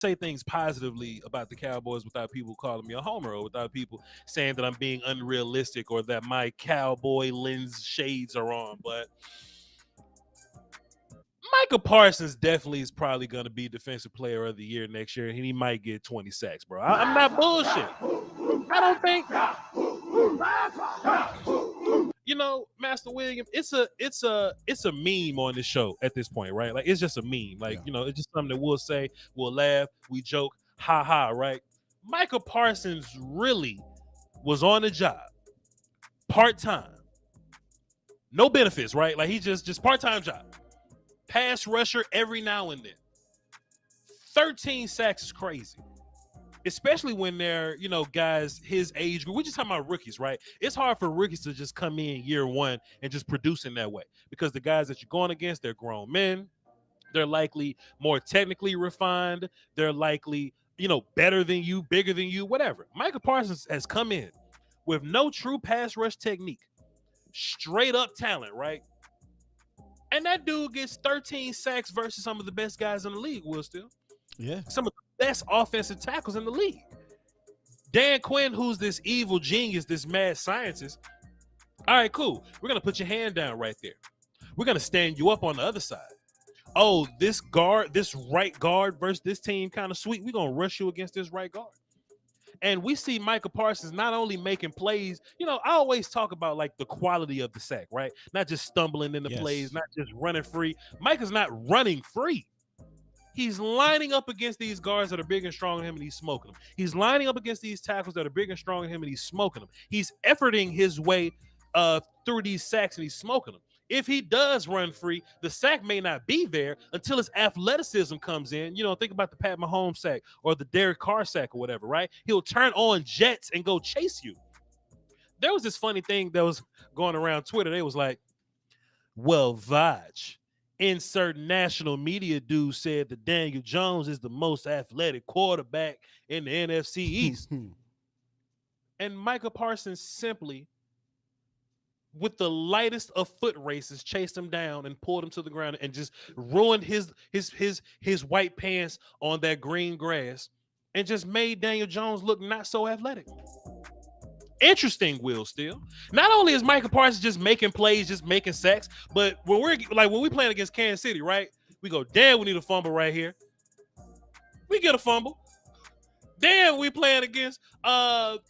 say things positively about the Cowboys without people calling me a homer or without people saying that I'm being unrealistic or that my cowboy lens shades are on. But Micah Parsons definitely is probably going to be Defensive Player of the Year next year, and he might get 20 sacks, bro. I'm not bullshit. I don't think, Master William. It's a meme on this show at this point, right? Like it's just a meme. Like it's just something that we'll say, we'll laugh, we joke, ha ha, right? Micah Parsons really was on the job, part time, no benefits, right? Like he just part time job. Pass rusher every now and then. 13 sacks is crazy. Especially when they're, guys his age group. We're just talking about rookies, right? It's hard for rookies to just come in year one and just produce in that way. Because the guys that you're going against, they're grown men. They're likely more technically refined. They're likely, better than you, bigger than you, whatever. Micah Parsons has come in with no true pass rush technique. Straight up talent, right? And that dude gets 13 sacks versus some of the best guys in the league, Will Steele. Yeah. Some of the best offensive tackles in the league. Dan Quinn, who's this evil genius, this mad scientist. All right, cool. We're going to put your hand down right there. We're going to stand you up on the other side. Oh, this right guard versus this team kind of sweet. We're going to rush you against this right guard. And we see Micah Parsons not only making plays, I always talk about like the quality of the sack, right? Not just stumbling into plays, not just running free. Micah's not running free. He's lining up against these guards that are big and strong than him, and he's smoking them. He's lining up against these tackles that are big and strong than him, and he's smoking them. He's efforting his way through these sacks, and he's smoking them. If he does run free, the sack may not be there until his athleticism comes in. Think about the Pat Mahomes sack or the Derek Carr sack or whatever, right? He'll turn on jets and go chase you. There was this funny thing that was going around Twitter. They was like, well, Voch, insert national media dude said that Daniel Jones is the most athletic quarterback in the NFC East. And Micah Parsons simply, with the lightest of foot races, chased him down and pulled him to the ground and just ruined his white pants on that green grass and just made Daniel Jones look not so athletic. Interesting, Will Steele. Not only is Micah Parsons just making plays, just making sacks, but when we playing against Kansas City, right? We go, damn, we need a fumble right here. We get a fumble. Damn, we playing against the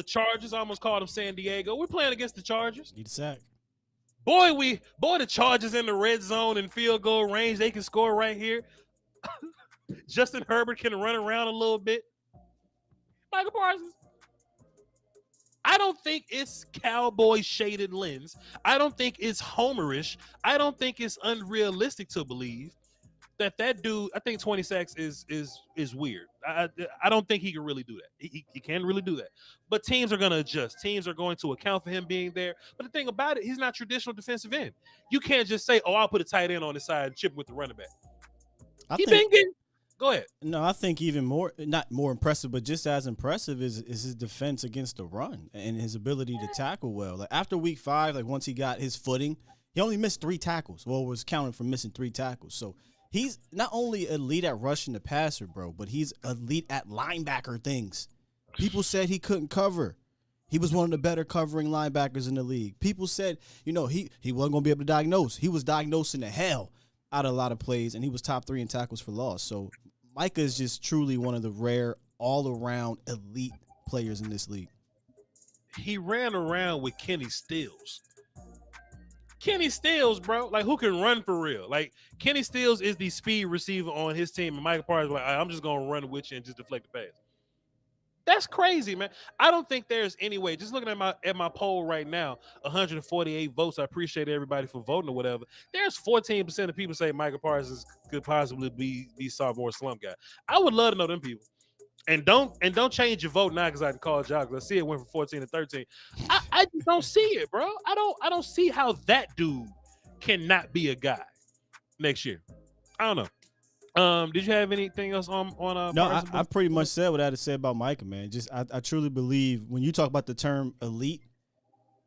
Chargers. I almost called them San Diego. We're playing against the Chargers. Need a sack. Boy, the Chargers in the red zone and field goal range. They can score right here. Justin Herbert can run around a little bit. Micah Parsons. I don't think it's cowboy shaded lens. I don't think it's homerish. I don't think it's unrealistic to believe that dude, I think 20 sacks is weird. I don't think he can really do that. He can really do that. But teams are going to adjust. Teams are going to account for him being there. But the thing about it, he's not traditional defensive end. You can't just say, oh, I'll put a tight end on the side and chip with the running back. Go ahead. No, I think even more, not more impressive, but just as impressive is his defense against the run and his ability to tackle well. Like after week 5, like once he got his footing, he only missed 3 tackles. Well, was counted for missing 3 tackles. So he's not only elite at rushing the passer, bro, but he's elite at linebacker things. People said he couldn't cover. He was one of the better covering linebackers in the league. People said, he wasn't going to be able to diagnose. He was diagnosing the hell out of a lot of plays, and he was top 3 in tackles for loss. So Micah is just truly one of the rare all-around elite players in this league. He ran around with Kenny Stills. Kenny Stills, bro, like who can run for real? Like Kenny Stills is the speed receiver on his team, and Micah Parsons like, I'm just gonna run with you and just deflect the pass. That's crazy, man. I don't think there's any way. Just looking at my poll right now, 148 votes. I appreciate everybody for voting or whatever. There's 14% of people say Micah Parsons could possibly be sophomore slump guy. I would love to know them people. And don't change your vote now because I called y'all. I see it went from 14 to 13. I just don't see it, bro. I don't see how that dude cannot be a guy next year. I don't know. Did you have anything else on No, I pretty much said what I had to say about Micah, man. Just I truly believe when you talk about the term elite,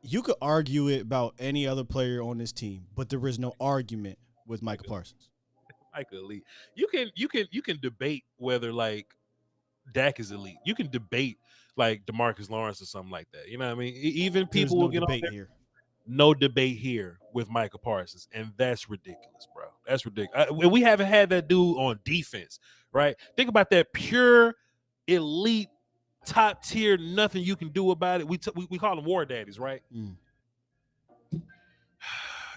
you could argue it about any other player on this team, but there is no argument with Micah Parsons. Micah elite. You can debate whether like Dak is elite. You can debate like DeMarcus Lawrence or something like that. You know what I mean? Even There's people no will get on debate there. here. No debate here with Micah Parsons, and that's ridiculous, bro. That's ridiculous. We haven't had that dude on defense, right? Think about that pure elite, top tier. Nothing you can do about it. We call them war daddies, right? Mm.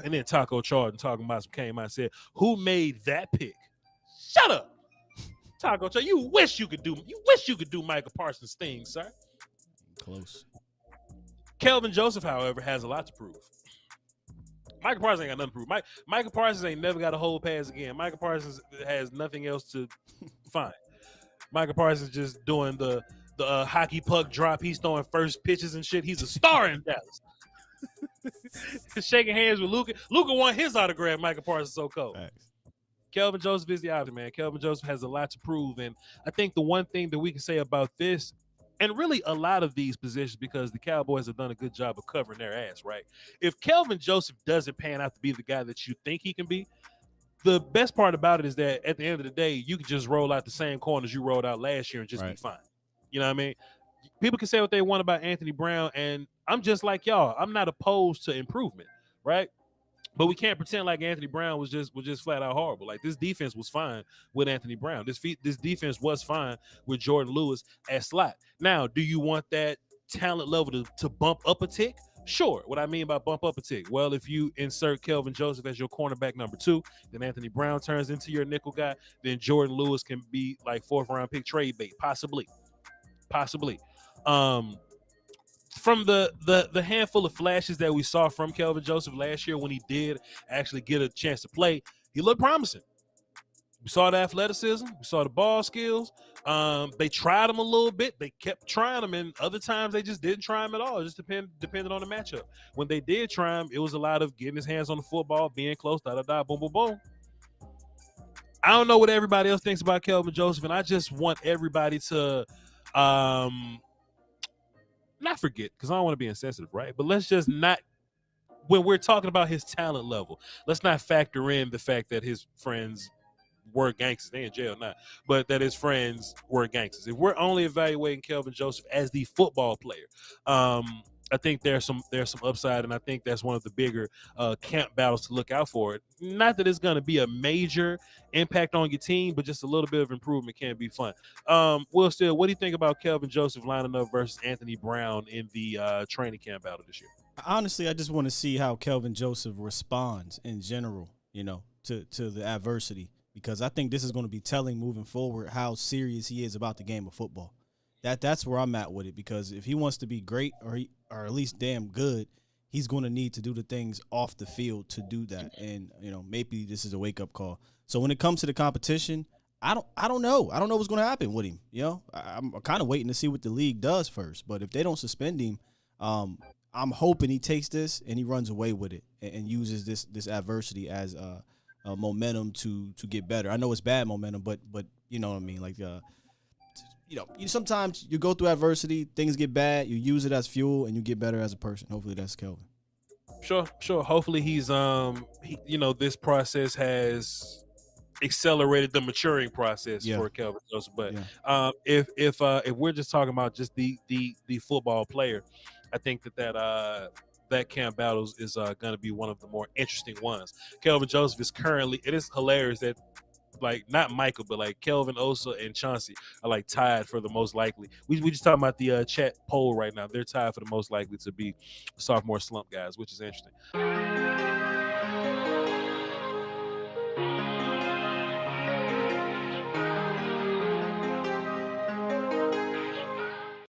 And then Taco Charlton talking about some came out and said, "Who made that pick?" Shut up, Taco Charlton. You wish you could do Micah Parsons' thing, sir. Close. Kelvin Joseph, however, has a lot to prove. Micah Parsons ain't got nothing to prove. Micah Parsons ain't never got a whole pass again. Micah Parsons has nothing else to find. Micah Parsons just doing the hockey puck drop. He's throwing first pitches and shit. He's a star in Dallas. Shaking hands with Luka. Luka won his autograph. Micah Parsons so cold. Thanks. Kelvin Joseph is the option, man. Kelvin Joseph has a lot to prove. And I think the one thing that we can say about this, and really a lot of these positions, because the Cowboys have done a good job of covering their ass, right? If Kelvin Joseph doesn't pan out to be the guy that you think he can be, the best part about it is that at the end of the day, you can just roll out the same corners you rolled out last year and just be fine. You know what I mean? People can say what they want about Anthony Brown, and I'm just like y'all. I'm not opposed to improvement, right? But we can't pretend like Anthony Brown was just flat out horrible. Like, this defense was fine with Anthony Brown. This defense was fine with Jordan Lewis at slot. Now, do you want that talent level to bump up a tick? Sure. What I mean by bump up a tick, well, if you insert Kelvin Joseph as your cornerback number 2, then Anthony Brown turns into your nickel guy, then Jordan Lewis can be like 4th round pick trade bait, possibly. From the handful of flashes that we saw from Kelvin Joseph last year when he did actually get a chance to play, he looked promising. We saw the athleticism. We saw the ball skills. They tried him a little bit. They kept trying him, and other times they just didn't try him at all. It just depended on the matchup. When they did try him, it was a lot of getting his hands on the football, being close, boom, boom, boom. I don't know what everybody else thinks about Kelvin Joseph, and I just want everybody to not forget, because I don't want to be insensitive, right? But let's just not, when we're talking about his talent level, let's not factor in the fact that his friends were gangsters. They in jail now, but that his friends were gangsters. If we're only evaluating Kelvin Joseph as the football player, I think there's some upside, and I think that's one of the bigger camp battles to look out for. Not that it's going to be a major impact on your team, but just a little bit of improvement can be fun. Will Steele, what do you think about Kelvin Joseph lining up versus Anthony Brown in the training camp battle this year? Honestly, I just want to see how Kelvin Joseph responds in general, to the adversity, because I think this is going to be telling moving forward how serious he is about the game of football. That's where I'm at with it, because if he wants to be great or at least damn good, he's going to need to do the things off the field to do that. And, maybe this is a wake-up call. So when it comes to the competition, I don't know. I don't know what's going to happen with him. I'm kind of waiting to see what the league does first. But if they don't suspend him, I'm hoping he takes this and he runs away with it and uses this adversity as momentum to get better. I know it's bad momentum, but you know what I mean? Like, sometimes you go through adversity, things get bad, you use it as fuel, and you get better as a person. Hopefully that's Kelvin. Sure. Hopefully he's this process has accelerated the maturing process for Kelvin Joseph. But if we're just talking about just the football player, I think that camp battle is going to be one of the more interesting ones. Kelvin Joseph is currently, it is hilarious that, like, not Michael, but like Kelvin, Osa, and Chauncey are like tied for the most likely. We just talking about the chat poll right now. They're tied for the most likely to be sophomore slump guys, which is interesting.